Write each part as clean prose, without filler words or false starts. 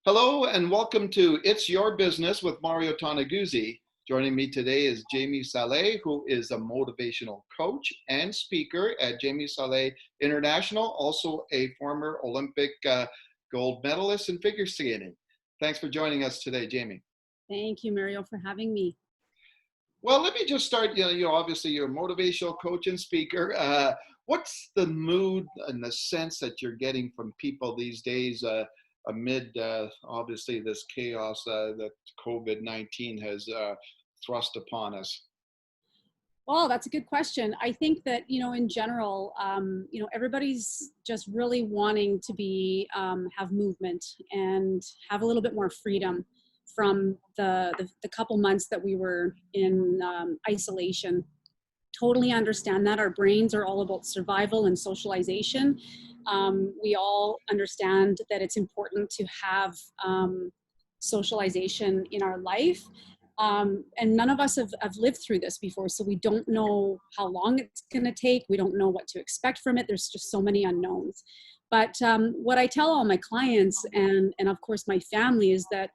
Hello and welcome to It's Your Business with Mario Toneguzzi. Joining me today is Jamie Saleh, who is a motivational coach and speaker at Jamie Saleh International, also a former Olympic gold medalist in figure skating. Thanks for joining us today, Jamie. Thank you, Mario, for having me. Well, let me just start. Obviously you're a motivational coach and speaker. What's the mood and the sense that you're getting from people these days amid obviously this chaos that COVID-19 has thrust upon us? Well, that's a good question. I think that, in general, everybody's just really wanting to have movement and have a little bit more freedom from the couple months that we were in isolation. Totally understand that. Our brains are all about survival and socialization. We all understand that it's important to have socialization in our life. And none of us have lived through this before, so we don't know how long it's going to take. We don't know what to expect from it. There's just so many unknowns. But what I tell all my clients and of course my family is that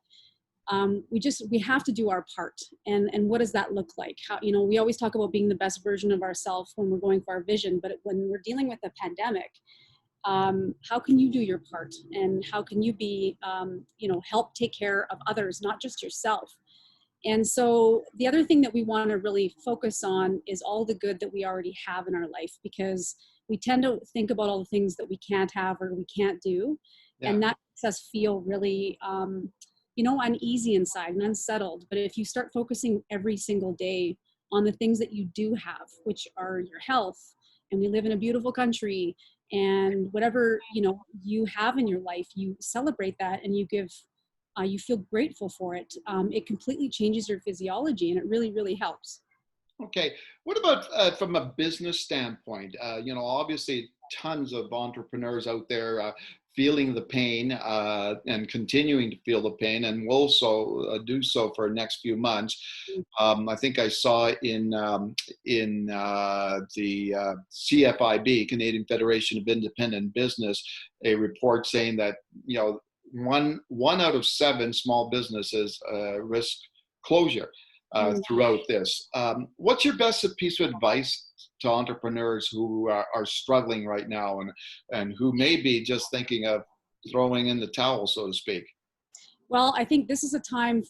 we have to do our part. And what does that look like? How, we always talk about being the best version of ourselves when we're going for our vision, but when we're dealing with a pandemic, how can you do your part? And how can you help take care of others, not just yourself? And so the other thing that we want to really focus on is all the good that we already have in our life, because we tend to think about all the things that we can't have or we can't do. Yeah. And that makes us feel really, uneasy inside and unsettled. But if you start focusing every single day on the things that you do have, which are your health, and we live in a beautiful country, and whatever, you have in your life, you celebrate that and you feel grateful for it. It completely changes your physiology, and it really, really helps. Okay. What about from a business standpoint? Obviously tons of entrepreneurs out there feeling the pain and continuing to feel the pain, and will so do so for the next few months. I think I saw in the CFIB, Canadian Federation of Independent Business, a report saying that one out of 7 small businesses risk closure throughout this. What's your best piece of advice to entrepreneurs who are struggling right now and who may be just thinking of throwing in the towel, so to speak? Well, I think this is a time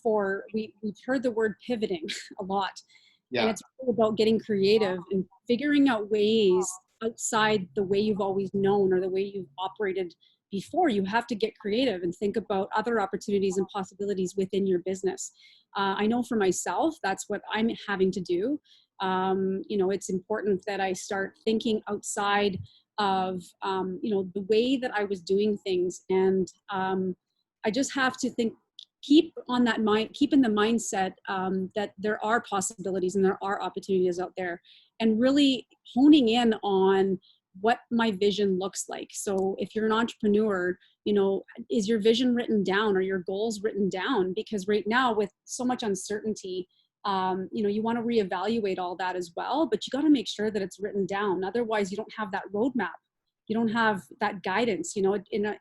we've heard the word pivoting a lot. Yeah. And it's really about getting creative and figuring out ways outside the way you've always known or the way you've operated before. You have to get creative and think about other opportunities and possibilities within your business. I know for myself, that's what I'm having to do. It's important that I start thinking outside of, the way that I was doing things. And I just have to keep in the mindset that there are possibilities and there are opportunities out there, and really honing in on what my vision looks like. So if you're an entrepreneur, is your vision written down? Or your goals written down? Because right now with so much uncertainty, you want to reevaluate all that as well, but you got to make sure that it's written down. Otherwise you don't have that roadmap. You don't have that guidance. In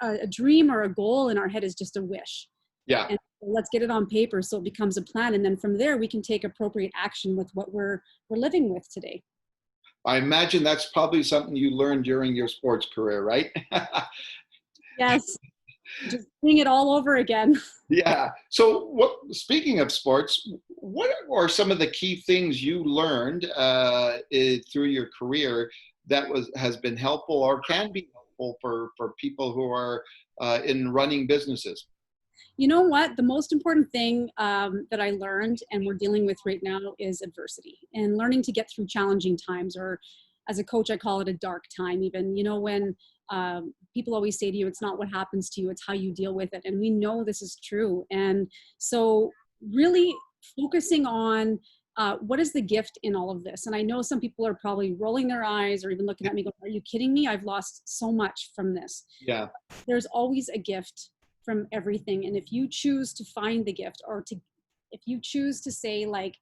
a dream or a goal in our head is just a wish. Yeah. And let's get it on paper so it becomes a plan. And then from there we can take appropriate action with what we're living with today. I imagine that's probably something you learned during your sports career, right? Yes, just doing it all over again. Yeah. So speaking of sports, what are some of the key things you learned through your career that has been helpful or can be helpful for people who are in running businesses? You know what? The most important thing that I learned and we're dealing with right now is adversity, and learning to get through challenging times, or as a coach, I call it a dark time even. When people always say to you, it's not what happens to you, it's how you deal with it. And we know this is true. And so really focusing on what is the gift in all of this? And I know some people are probably rolling their eyes or even looking at me going, are you kidding me? I've lost so much from this. Yeah. There's always a gift from everything. And if you choose to find the gift, if you choose to say, like,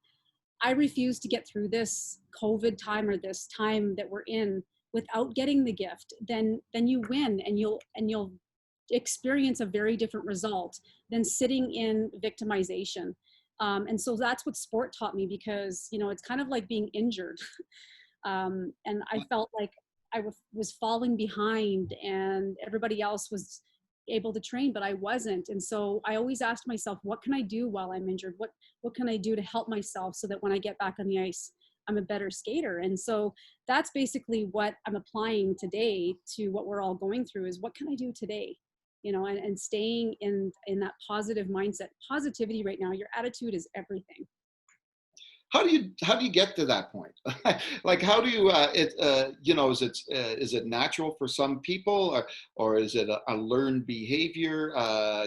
I refuse to get through this COVID time or this time that we're in without getting the gift, then you win, and you'll experience a very different result than sitting in victimization. And so that's what sport taught me, because, you know, it's kind of like being injured. And I felt like was falling behind and everybody else was able to train, but I wasn't. And so I always asked myself, what can I do while I'm injured? What can I do to help myself so that when I get back on the ice, I'm a better skater? And so that's basically what I'm applying today to what we're all going through, is what can I do today? You know, and staying in that positive mindset. Positivity right now, your attitude is everything. How do you get to that point? Like, how do you you know, is it natural for some people, or is it a learned behavior,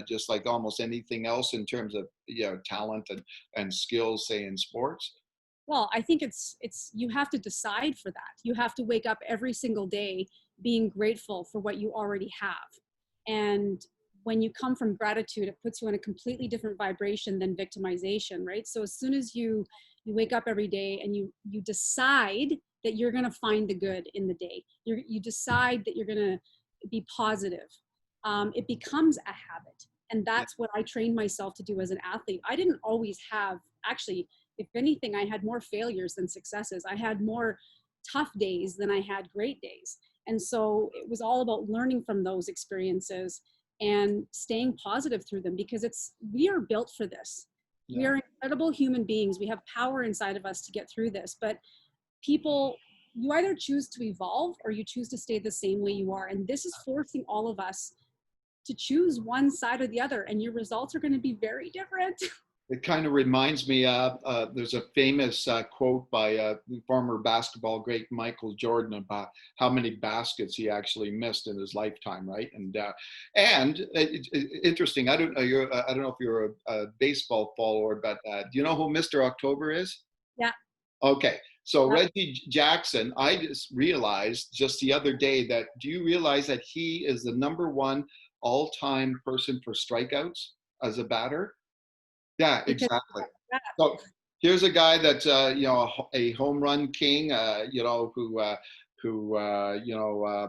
just like almost anything else in terms of, you know, talent and skills, say in sports? Well, I think it's you have to decide for that. You have to wake up every single day being grateful for what you already have. And when you come from gratitude, it puts you in a completely different vibration than victimization, right? So as soon as you wake up every day and you decide that you're going to find the good in the day, you decide that you're going to be positive, it becomes a habit. And that's what I trained myself to do as an athlete. I didn't always have, actually, if anything, I had more failures than successes. I had more tough days than I had great days. And so it was all about learning from those experiences and staying positive through them, because we are built for this. Yeah. We are incredible human beings. We have power inside of us to get through this. But people, you either choose to evolve or you choose to stay the same way you are. And this is forcing all of us to choose one side or the other. And your results are going to be very different. It kind of reminds me, there's a famous quote by former basketball great Michael Jordan about how many baskets he actually missed in his lifetime, right? And interesting. I don't know. I don't know if you're a baseball follower, but do you know who Mr. October is? Yeah. Okay. So Yeah. Reggie Jackson, I just realized just the other day that, do you realize that he is the #1 all-time person for strikeouts as a batter? Yeah, Because exactly. So here's a guy that's you know, a home run king, you know, who you know,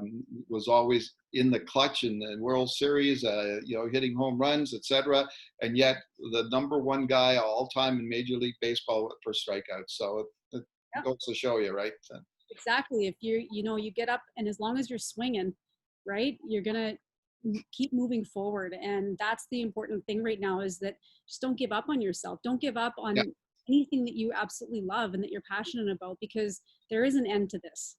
was always in the clutch in the World Series, you know, hitting home runs, etc. And yet the #1 guy all time in Major League Baseball for strikeouts. So it yeah, goes to show you, right? So, exactly. If you know, you get up and as long as you're swinging, right, you're going to keep moving forward. And that's the important thing right now, is that just don't give up on yourself. Don't give up yeah. on anything that you absolutely love and that you're passionate about, because there is an end to this.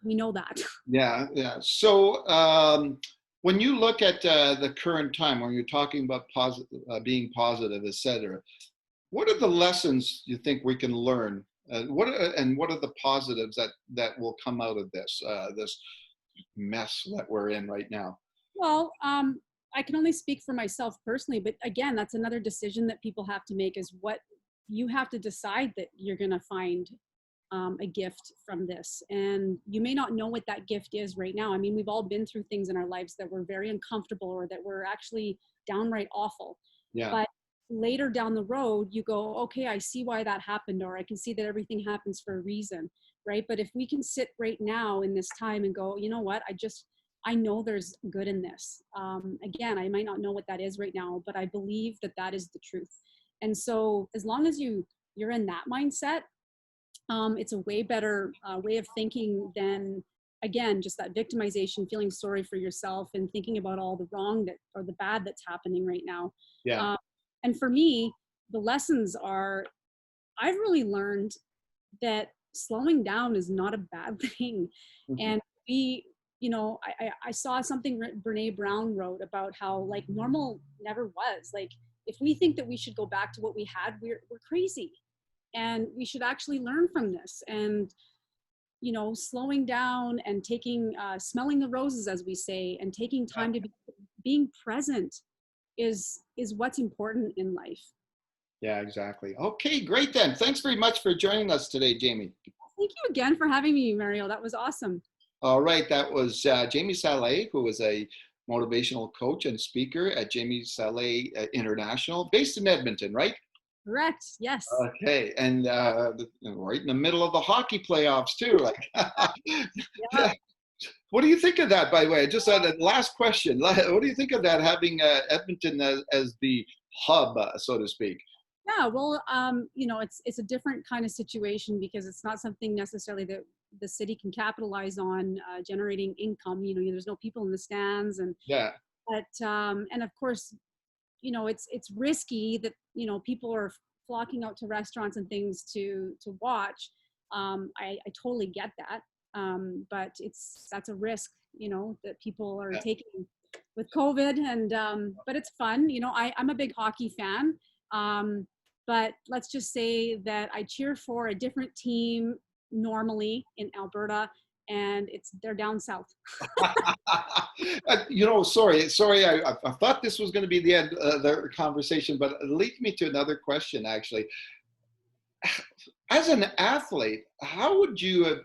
We know that. Yeah, yeah. So when you look at the current time, when you're talking about being positive, etc., what are the lessons you think we can learn? What are the positives that will come out of this mess that we're in right now? Well, I can only speak for myself personally, but again, that's another decision that people have to make, is what you have to decide that you're going to find a gift from this. And you may not know what that gift is right now. I mean, we've all been through things in our lives that were very uncomfortable or that were actually downright awful. Yeah. But later down the road, you go, okay, I see why that happened, or I can see that everything happens for a reason, right? But if we can sit right now in this time and go, you know what, I know there's good in this. Again, I might not know what that is right now, but I believe that that is the truth. And so as long as you're in that mindset, it's a way better way of thinking than, again, just that victimization, feeling sorry for yourself and thinking about all the wrong or the bad that's happening right now. Yeah. And for me, the lessons are, I've really learned that slowing down is not a bad thing. Mhm. And you know, I saw something Brene Brown wrote about how, like, normal never was. Like, if we think that we should go back to what we had, we're crazy. And we should actually learn from this. And, you know, slowing down and smelling the roses, as we say, and taking time to being present is what's important in life. Yeah, exactly. Okay, great then. Thanks very much for joining us today, Jamie. Thank you again for having me, Mario. That was awesome. All right, that was Jamie Saleh, who is a motivational coach and speaker at Jamie Saleh International, based in Edmonton, right? Correct. Yes. Okay, and right in the middle of the hockey playoffs too. Like, Yeah. What do you think of that, by the way? Just a last question. What do you think of that, having Edmonton as the hub, so to speak? Yeah, well, you know, it's a different kind of situation because it's not something necessarily that the city can capitalize on, generating income. You know, there's no people in the stands, and Yeah, and of course, you know, it's risky that, you know, people are flocking out to restaurants and things to watch. I totally get that, but that's a risk, you know, that people are yeah. taking with COVID, and but it's fun. You know, I'm a big hockey fan. But let's just say that I cheer for a different team normally in Alberta, and they're down south. You know, sorry. I thought this was going to be the end of the conversation, but it leads me to another question, actually. As an athlete, how would you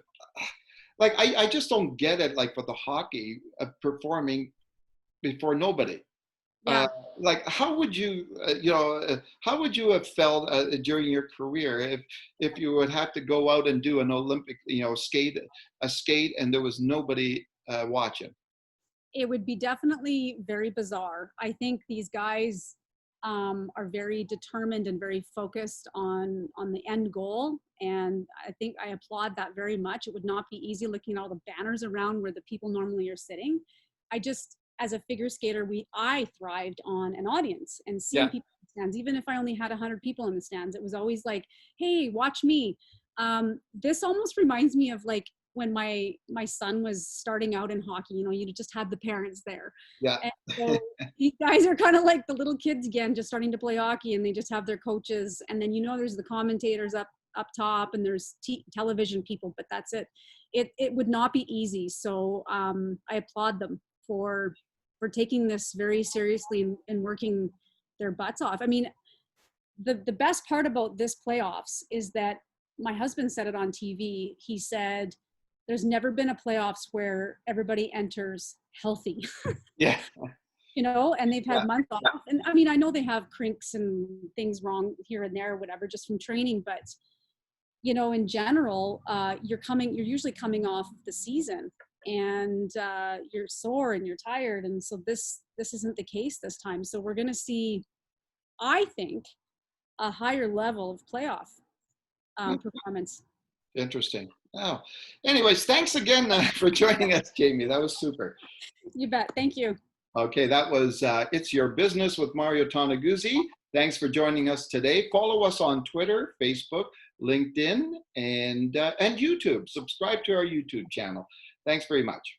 like? I just don't get it. Like, with the hockey, performing before nobody. Uh, Yeah. like, how would you, how would you have felt during your career if you would have to go out and do an Olympic, skate, and there was nobody watching? It would be definitely very bizarre. I think these guys are very determined and very focused on the end goal, and I think I applaud that very much. It would not be easy looking at all the banners around where the people normally are sitting. I just, as a figure skater, I thrived on an audience and seeing Yeah, people in the stands. Even if I only had 100 people in the stands, it was always like, hey, watch me. This almost reminds me of like when my son was starting out in hockey. You know, you just had the parents there, yeah, and so these guys are kind of like the little kids again, just starting to play hockey, and they just have their coaches, and then, you know, there's the commentators up top, and there's television people, but that's it. It would not be easy. So I applaud them for taking this very seriously, and working their butts off. I mean, the best part about this playoffs is that my husband said it on TV. He said, there's never been a playoffs where everybody enters healthy, yeah, you know, and they've yeah, had months off. And I mean, I know they have crinks and things wrong here and there, whatever, just from training, but you know, in general, you're usually coming off the season, and you're sore and you're tired. And so this isn't the case this time. So we're going to see, I think, a higher level of playoff performance. interesting. Oh, anyways, thanks again for joining us, Jamie. That was super. You bet. Thank you. Okay, that was It's Your Business with Mario Toneguzzi. Thanks for joining us today. Follow us on Twitter, Facebook, LinkedIn, and YouTube. Subscribe to our YouTube channel. Thanks very much.